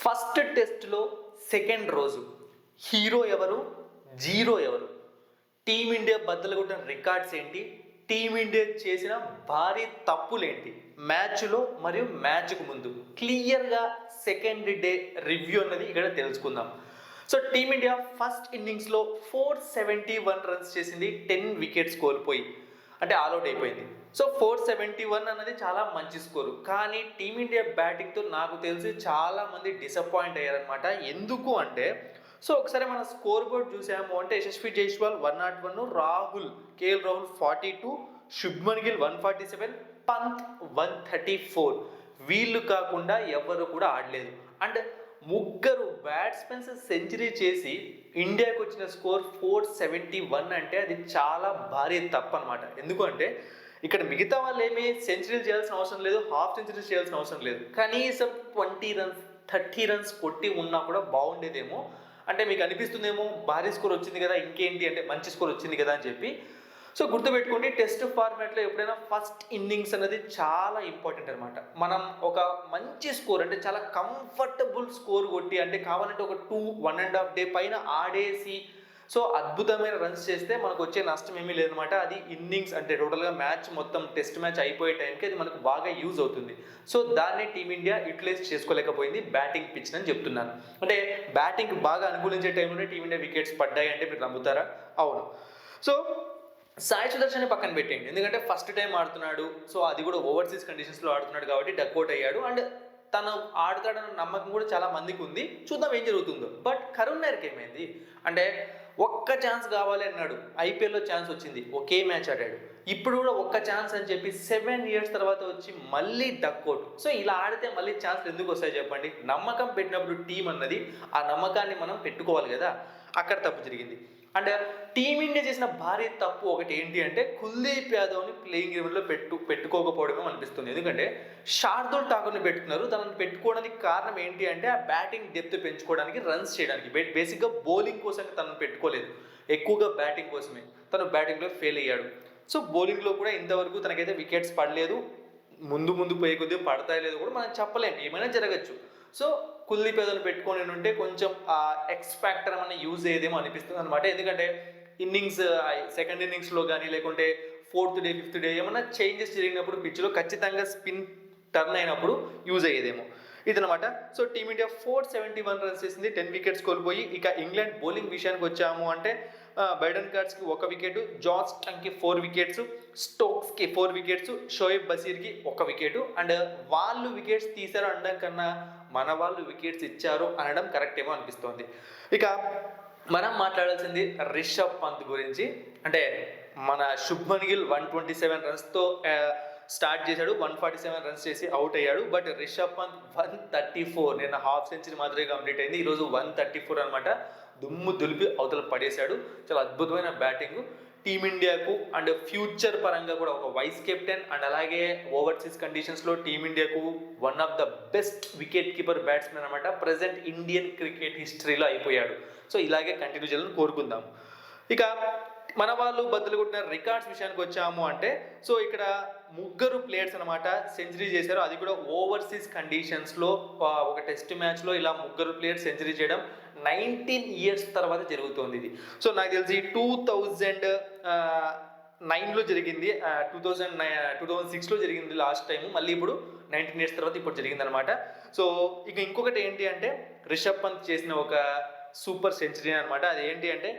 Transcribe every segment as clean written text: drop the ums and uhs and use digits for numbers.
First టెస్ట్లో second రోజు hero ఎవరు, జీరో ఎవరు, టీమిండియా బద్దలు కొట్టిన రికార్డ్స్ ఏంటి, టీమిండియా చేసిన భారీ తప్పులేంటి మ్యాచ్లో మరియు మ్యాచ్కు ముందు క్లియర్గా సెకండ్ డే రివ్యూ అన్నది ఇక్కడ తెలుసుకుందాం. సో టీమిండియా ఫస్ట్ ఇన్నింగ్స్లో 471 రన్స్ చేసింది, 10 వికెట్స్ కోల్పోయి, అంటే ఆల్అౌట్ అయిపోయింది. సో 471 అన్నది చాలా మంచి స్కోరు. కానీ టీమిండియా బ్యాటింగ్తో నాకు తెలిసి చాలామంది డిసప్పాయింట్ అయ్యారనమాట. ఎందుకు అంటే సో ఒకసారి మన స్కోర్ బోర్డ్ చూసాము అంటే యశస్వి జైస్వాల్ 101, కేఎల్ రాహుల్ 42, శుభ్మన్ గిల్ 147, పంత్ 134. వీళ్ళు కాకుండా ఎవరు కూడా ఆడలేదు. అండ్ ముగ్గురు బ్యాట్స్మెన్స్ సెంచరీ చేసి ఇండియాకి వచ్చిన స్కోర్ 471 అంటే అది చాలా భారీ తప్పు అనమాట. ఎందుకంటే ఇక్కడ మిగతా వాళ్ళు ఏమీ సెంచరీలు చేయాల్సిన అవసరం లేదు, హాఫ్ సెంచరీస్ చేయాల్సిన అవసరం లేదు. కనీసం 20 రన్స్ 30 రన్స్ కొట్టి ఉన్నా కూడా బాగుండేదేమో. అంటే మీకు అనిపిస్తుందేమో భారీ స్కోర్ వచ్చింది కదా, ఇంకేంటి అంటే మంచి స్కోర్ వచ్చింది కదా అని చెప్పి. సో గుర్తుపెట్టుకోండి, టెస్ట్ ఫార్మాట్లో ఎప్పుడైనా ఫస్ట్ ఇన్నింగ్స్ అనేది చాలా ఇంపార్టెంట్ అనమాట. మనం ఒక మంచి స్కోర్ అంటే చాలా కంఫర్టబుల్ స్కోర్ కొట్టి, అంటే కావాలంటే ఒక 1.5 డే పైన ఆడేసి సో అద్భుతమైన రన్స్ చేస్తే మనకు వచ్చే నష్టం ఏమీ లేదనమాట. అది ఇన్నింగ్స్ అంటే టోటల్గా మ్యాచ్ మొత్తం టెస్ట్ మ్యాచ్ అయిపోయే టైంకి అది మనకు బాగా యూజ్ అవుతుంది. సో దాన్ని టీమిండియా యూటిలైజ్ చేసుకోలేకపోయింది బ్యాటింగ్ పిచ్ అని చెప్తున్నాను. అంటే బ్యాటింగ్ బాగా అనుకూలించే టైంలోనే టీమిండియా వికెట్స్ పడ్డాయి అంటే మీరు నమ్ముతారా? అవును. సో సాయి సుదర్శన్ పక్కన పెట్టేయండి, ఎందుకంటే ఫస్ట్ టైం ఆడుతున్నాడు. సో అది కూడా ఓవర్సీస్ కండిషన్స్లో ఆడుతున్నాడు కాబట్టి డక్అవుట్ అయ్యాడు. అండ్ తను ఆడుతాడన్న నమ్మకం కూడా చాలా మందికి ఉంది. చూద్దాం ఏం జరుగుతుందో. బట్ కరుణ్ నాయర్కి ఏమైంది అంటే ఒక్క ఛాన్స్ కావాలి అన్నాడు, ఐపీఎల్లో ఛాన్స్ వచ్చింది, ఒకే మ్యాచ్ ఆడాడు. ఇప్పుడు కూడా ఒక్క ఛాన్స్ అని చెప్పి 7 years తర్వాత వచ్చి మళ్ళీ డక్అవుట్. సో ఇలా ఆడితే మళ్ళీ ఛాన్స్లు ఎందుకు వస్తాయి చెప్పండి? నమ్మకం పెట్టినప్పుడు టీం అన్నది ఆ నమ్మకాన్ని మనం పెట్టుకోవాలి కదా, అక్కడ తప్పు జరిగింది. అండ్ టీమిండియా చేసిన భారీ తప్పు ఒకటి ఏంటి అంటే కుల్దీప్ యాదవ్ని ప్లేయింగ్ ఎలెవెన్లో పెట్టుకోకపోవడమే అనిపిస్తుంది. ఎందుకంటే శార్దూల్ ఠాకూర్ని పెట్టుకున్నారు. తనని పెట్టుకోవడానికి కారణం ఏంటి అంటే ఆ బ్యాటింగ్ డెప్త్ పెంచుకోవడానికి, రన్స్ చేయడానికి. బేసిక్గా బౌలింగ్ కోసం తనను పెట్టుకోలేదు, ఎక్కువగా బ్యాటింగ్ కోసమే. తను బ్యాటింగ్లో ఫెయిల్ అయ్యాడు. సో బౌలింగ్లో కూడా ఇంతవరకు తనకైతే వికెట్స్ పడలేదు. ముందు పోయే కొద్దిగా పడతాయి లేదు కూడా మనం చెప్పలేము, ఏమైనా జరగచ్చు. సో కుల్దీప్ యాదవ్ని పెట్టుకొని ఉంటే కొంచెం ఆ ఎక్స్ ఫ్యాక్టర్ ఏమైనా యూజ్ అయ్యేదేమో అనిపిస్తుంది అనమాట. ఎందుకంటే ఇన్నింగ్స్ సెకండ్ ఇన్నింగ్స్లో కానీ లేకుంటే 4th డే 5th డే ఏమైనా చేంజెస్ జరిగినప్పుడు పిచ్లో ఖచ్చితంగా స్పిన్ టర్న్ అయినప్పుడు యూజ్ అయ్యేదేమో ఇదనమాట. సో టీమిండియా 471 రన్స్ చేసింది, 10 వికెట్స్ కోల్పోయి. ఇక ఇంగ్లాండ్ బౌలింగ్ విషయానికి వచ్చాము అంటే బైడెన్ కార్డ్స్కి 1 వికెట్, జార్జ్ టంగ్కి 4 వికెట్స్, స్టోక్స్కి 4 వికెట్స్, షోయబ్ బషీర్కి 1 వికెట్. అండ్ వాళ్ళు వికెట్స్ తీశారు అనడం కన్నా మన వాళ్ళు వికెట్స్ ఇచ్చారు అనడం కరెక్ట్ ఏమో అనిపిస్తోంది. ఇక మనం మాట్లాడాల్సింది రిషబ్ పంత్ గురించి. అంటే మన శుభ్మన్ గిల్ 127 రన్స్తో స్టార్ట్ చేశాడు, 147 రన్స్ చేసి అవుట్ అయ్యాడు. బట్ రిషబ్ పంత్ 134, నిన్న హాఫ్ సెంచరీ మాత్రమే కంప్లీట్ అయింది, ఈరోజు 134 అనమాట. దుమ్ము దులిపి అవతల పడేశాడు. చాలా అద్భుతమైన బ్యాటింగ్ టీమిండియాకు. అండ్ ఫ్యూచర్ పరంగా కూడా ఒక వైస్ కెప్టెన్ అండ్ అలాగే ఓవర్సీస్ కండిషన్స్లో టీమిండియాకు one of the best wicket keeper batsmen అనమాట. ప్రజెంట్ ఇండియన్ క్రికెట్ హిస్టరీలో అయిపోయాడు. సో ఇలాగే కంటిన్యూ చేయాలని కోరుకుందాం. ఇక మన వాళ్ళు బద్దలు కొట్టిన రికార్డ్స్ విషయానికి వచ్చాము అంటే సో ఇక్కడ ముగ్గురు ప్లేయర్స్ అనమాట సెంచరీ చేశారు. అది కూడా ఓవర్సీస్ కండిషన్స్లో ఒక టెస్ట్ మ్యాచ్లో ఇలా ముగ్గురు ప్లేయర్స్ సెంచరీ చేయడం 19 years తర్వాత జరుగుతుంది ఇది. సో నాకు తెలిసి 2009లో జరిగింది, 2006లో జరిగింది లాస్ట్ టైం. మళ్ళీ ఇప్పుడు 19 years తర్వాత ఇప్పుడు జరిగింది అనమాట. సో ఇక ఇంకొకటి ఏంటి అంటే రిషబ్ పంత్ చేసిన ఒక సూపర్ సెంచరీ అనమాట. అది ఏంటి అంటే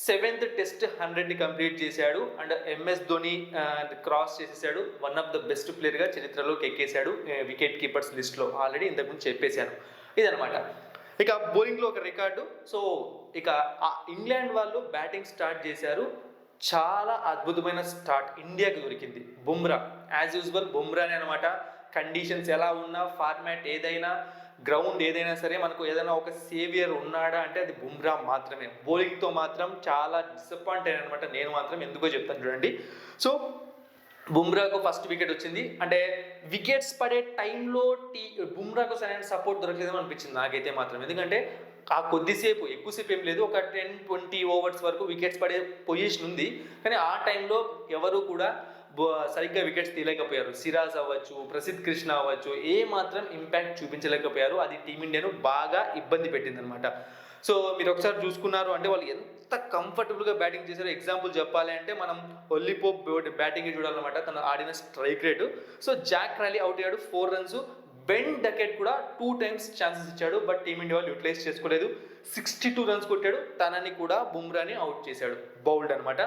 7th టెస్ట్ 100 కంప్లీట్ చేశాడు. అండ్ MS ధోని క్రాస్ చేసేసాడు. వన్ ఆఫ్ ద బెస్ట్ ప్లేయర్గా చరిత్రలోకి ఎక్కేశాడు వికెట్ కీపర్స్ లిస్ట్లో. ఆల్రెడీ ఇంతకుముందు చెప్పేశాను ఇదనమాట. ఇక బౌలింగ్లో ఒక రికార్డు. సో ఇక ఇంగ్లాండ్ వాళ్ళు బ్యాటింగ్ స్టార్ట్ చేశారు. చాలా అద్భుతమైన స్టార్ట్ ఇండియాకి దొరికింది. బుమ్రా యాజ్ యూజువల్ బుమ్రానే అనమాట. కండిషన్స్ ఎలా ఉన్నా, ఫార్మాట్ ఏదైనా, గ్రౌండ్ ఏదైనా సరే మనకు ఏదైనా ఒక సేవియర్ ఉన్నాడా అంటే అది బుమ్రా మాత్రమే. బౌలింగ్తో మాత్రం చాలా డిసప్పాయింట్ అయ్యాను అనమాట నేను మాత్రం. ఎందుకో చెప్తాను చూడండి. సో బుమ్రాకు ఫస్ట్ వికెట్ వచ్చింది. అంటే వికెట్స్ పడే టైంలో బుమ్రాకు సరైన సపోర్ట్ దొరకలేదేమో అనిపించింది నాకైతే మాత్రం. ఎందుకంటే ఆ కొద్దిసేపు ఎక్కువసేపు ఏం లేదు, ఒక 10-20 overs వరకు వికెట్స్ పడే పొజిషన్ ఉంది. కానీ ఆ టైంలో ఎవరు కూడా సరిగ్గా వికెట్స్ తీయలేకపోయారు. సిరాజ్ అవ్వచ్చు, ప్రసిద్ధ్ కృష్ణ అవ్వచ్చు, ఏ మాత్రం ఇంపాక్ట్ చూపించలేకపోయారు. అది టీమిండియాను బాగా ఇబ్బంది పెట్టిందనమాట. సో మీరు ఒకసారి చూసుకున్నారు అంటే వాళ్ళు ఎంత కంఫర్టబుల్గా బ్యాటింగ్ చేశారో. ఎగ్జాంపుల్ చెప్పాలి అంటే మనం ఒల్లీ పోప్ బ్యాటింగ్ చూడాలన్నమాట, తను ఆడిన strike rate. So Jack rally out అయ్యాడు 4 రన్స్. బెన్ డకెట్ కూడా 2 times ఛాన్సెస్ ఇచ్చాడు, బట్ టీమిండియా వాళ్ళు యూటిలైజ్ చేసుకోలేదు. 62 runs కొట్టాడు, తనని కూడా బుమ్రాని అవుట్ చేశాడు, బౌల్డ్ అనమాట.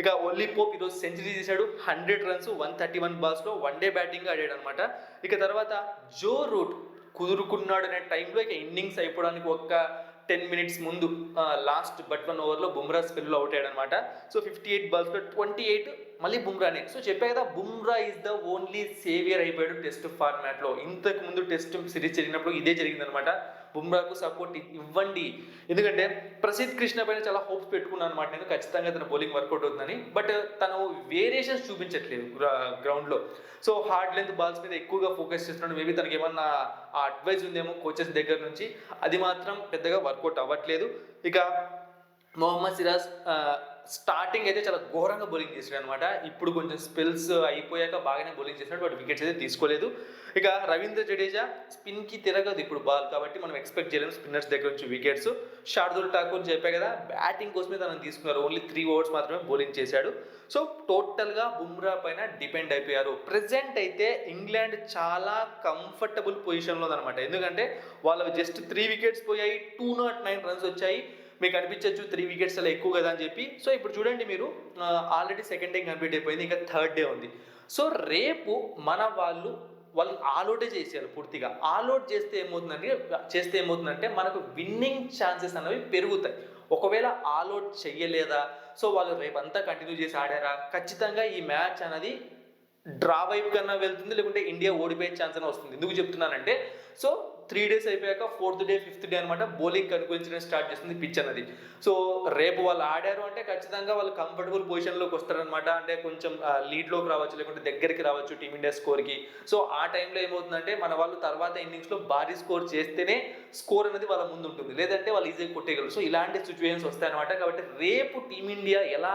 ఇక ఒల్లీ పోప్ ఈరోజు సెంచరీ చేశాడు, 100 runs 131 balls one day batting ఆడాడు అనమాట. ఇక తర్వాత జో రూట్ కుదురుకున్నాడు అనే టైంలో ఇక ఇన్నింగ్స్ అయిపోవడానికి ఒక్క 10 minutes ముందు లాస్ట్ బట్ 1 ఓవర్లో బుమ్రా స్పెల్లో అవుట్ అయ్యాడు అనమాట. సో 58 balls 28 మళ్ళీ బుమ్రానే. సో చెప్పే కదా, Bumrah is the only saviour అయిపోయాడు టెస్ట్ ఫార్మాట్లో. ఇంతకు ముందు టెస్ట్ సిరీస్ జరిగినప్పుడు ఇదే జరిగిందనమాట. బుమ్రాకు సపోర్ట్ ఇవ్వండి, ఎందుకంటే ప్రసిద్ధ్ కృష్ణ పైన చాలా హోప్స్ పెట్టుకున్నాను అనమాట నేను, ఖచ్చితంగా తన బౌలింగ్ వర్కౌట్ అవుతుందని. బట్ తను వేరియేషన్స్ చూపించట్లేదు గ్రౌండ్లో. సో హార్డ్ లెంత్ బాల్స్ మీద ఎక్కువగా ఫోకస్ చేస్తున్నాడు. మేబీ తనకి ఏమన్నా ఆ అడ్వైజ్ ఉందేమో కోచెస్ దగ్గర నుంచి, అది మాత్రం పెద్దగా వర్కౌట్ అవ్వట్లేదు. ఇక మొహమ్మద్ సిరాజ్ స్టార్టింగ్ అయితే చాలా ఘోరంగా బౌలింగ్ చేశాడు అనమాట. ఇప్పుడు కొంచెం స్పెల్స్ అయిపోయాక బాగానే బౌలింగ్ చేశాడు, బట్ వికెట్స్ అయితే తీసుకోలేదు. ఇక రవీంద్ర జడేజా స్పిన్కి తిరగదు ఇప్పుడు బాల్, కాబట్టి మనం ఎక్స్పెక్ట్ చేయలేము స్పిన్నర్స్ దగ్గర నుంచి వికెట్స్. శార్దుల్ ఠాకూర్ చెప్పా కదా, బ్యాటింగ్ కోసమే తనని తీసుకున్నారు, ఓన్లీ 3 overs మాత్రమే బౌలింగ్ చేశాడు. సో టోటల్గా బుమ్రా పైన డిపెండ్ అయిపోయారు. ప్రెసెంట్ అయితే ఇంగ్లాండ్ చాలా కంఫర్టబుల్ పొజిషన్లో ఉందన్నమాట, ఎందుకంటే వాళ్ళవి జస్ట్ 3 wickets పోయాయి, 209 runs వచ్చాయి. మీకు అనిపించవచ్చు 3 wickets అలా ఎక్కువ కదా అని చెప్పి. సో ఇప్పుడు చూడండి మీరు, ఆల్రెడీ సెకండ్ డే కంప్లీట్ అయిపోయింది, ఇంకా థర్డ్ డే ఉంది. సో రేపు మన వాళ్ళు ఆల్అౌటే చేసేయాలి పూర్తిగా. ఆల్అౌట్ చేస్తే ఏమవుతుందంటే మనకు విన్నింగ్ ఛాన్సెస్ అనేవి పెరుగుతాయి. ఒకవేళ ఆల్అౌట్ చెయ్యలేదా, సో వాళ్ళు రేపంతా కంటిన్యూ చేసి ఆడారా, ఖచ్చితంగా ఈ మ్యాచ్ అనేది డ్రా వైపు కన్నా వెళ్తుంది, లేకుంటే ఇండియా ఓడిపోయే ఛాన్స్ అని వస్తుంది. ఎందుకు చెప్తున్నానంటే, సో 3 days అయిపోయాక 4th day 5th day అనమాట బౌలింగ్ అనుకూలించడం స్టార్ట్ చేస్తుంది పిచ్ అనేది. సో రేపు వాళ్ళు ఆడారు అంటే ఖచ్చితంగా వాళ్ళు కంఫర్టబుల్ పొజిషన్లోకి వస్తారనమాట. అంటే కొంచెం లీడ్లోకి రావచ్చు, లేకుంటే దగ్గరికి రావచ్చు టీమిండియా స్కోర్కి. సో ఆ టైంలో ఏమవుతుందంటే మన వాళ్ళు తర్వాత ఇన్నింగ్స్లో భారీ స్కోర్ చేస్తేనే స్కోర్ అనేది వాళ్ళ ముందు ఉంటుంది, లేదంటే వాళ్ళు ఈజీగా కొట్టేయగలరు. సో ఇలాంటి సిచ్యువేషన్స్ వస్తాయన్నమాట. కాబట్టి రేపు టీమిండియా ఎలా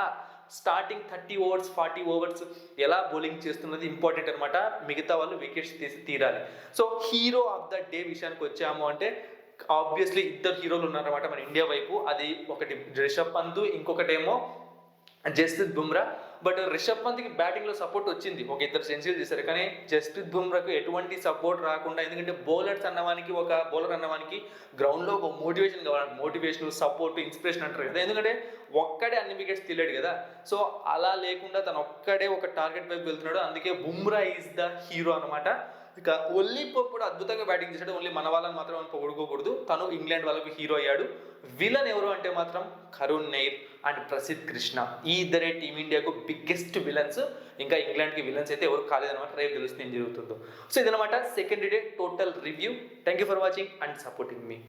స్టార్టింగ్ 30 overs 40 overs ఎలా బౌలింగ్ చేస్తున్నది ఇంపార్టెంట్ అనమాట. మిగతా వాళ్ళు వికెట్స్ తీరాలి. So hero of the day విషయానికి వచ్చాము అంటే ఆబ్వియస్లీ 2 హీరోలు ఉన్నారన్నమాట మన ఇండియా వైపు. అది ఒకటి రిషబ్ పంత్, ఇంకొకటేమో జస్ప్రీత్ బుమ్రా. బట్ రిషబ్ పంత్కి బ్యాటింగ్లో సపోర్ట్ వచ్చింది, ఒక 2 సెంచరీలు చేశారు. కానీ జస్ప్రీత్ బుమ్రాకు ఎటువంటి సపోర్ట్ రాకుండా, ఎందుకంటే బౌలర్ అన్నవానికి గ్రౌండ్లో ఒక మోటివేషన్ కావాలి. మోటివేషన్, సపోర్ట్, ఇన్స్పిరేషన్ అంటారు కదా. ఎందుకంటే ఒక్కడే అన్ని వికెట్స్ తీయలేడు కదా. సో అలా లేకుండా తను ఒక్కడే ఒక టార్గెట్ వైపు వెళ్తున్నాడు. అందుకే బుమ్రా ఈజ్ ద హీరో అనమాట. ఇక ఒల్లీ పోప్ కూడా అద్భుతంగా బ్యాటింగ్ చేశాడు. ఓన్లీ మన వాళ్ళని మాత్రం పొగుడుకోకూడదు, తను ఇంగ్లాండ్ వాళ్ళకు హీరో అయ్యాడు. విలన్ ఎవరు అంటే మాత్రం కరుణ్ నైర్ అండ్ ప్రసిద్ధ్ కృష్ణ, ఈ ఇద్దరే టీమిండియాకు బిగ్గెస్ట్ విలన్స్. ఇంకా ఇంగ్లాండ్కి విలన్స్ అయితే ఎవరు కాలేదన్నమాట. రేపు తెలుస్తుంది ఏం జరుగుతుందో. సో ఇదనమాట second day total review. Thank you for watching and supporting me.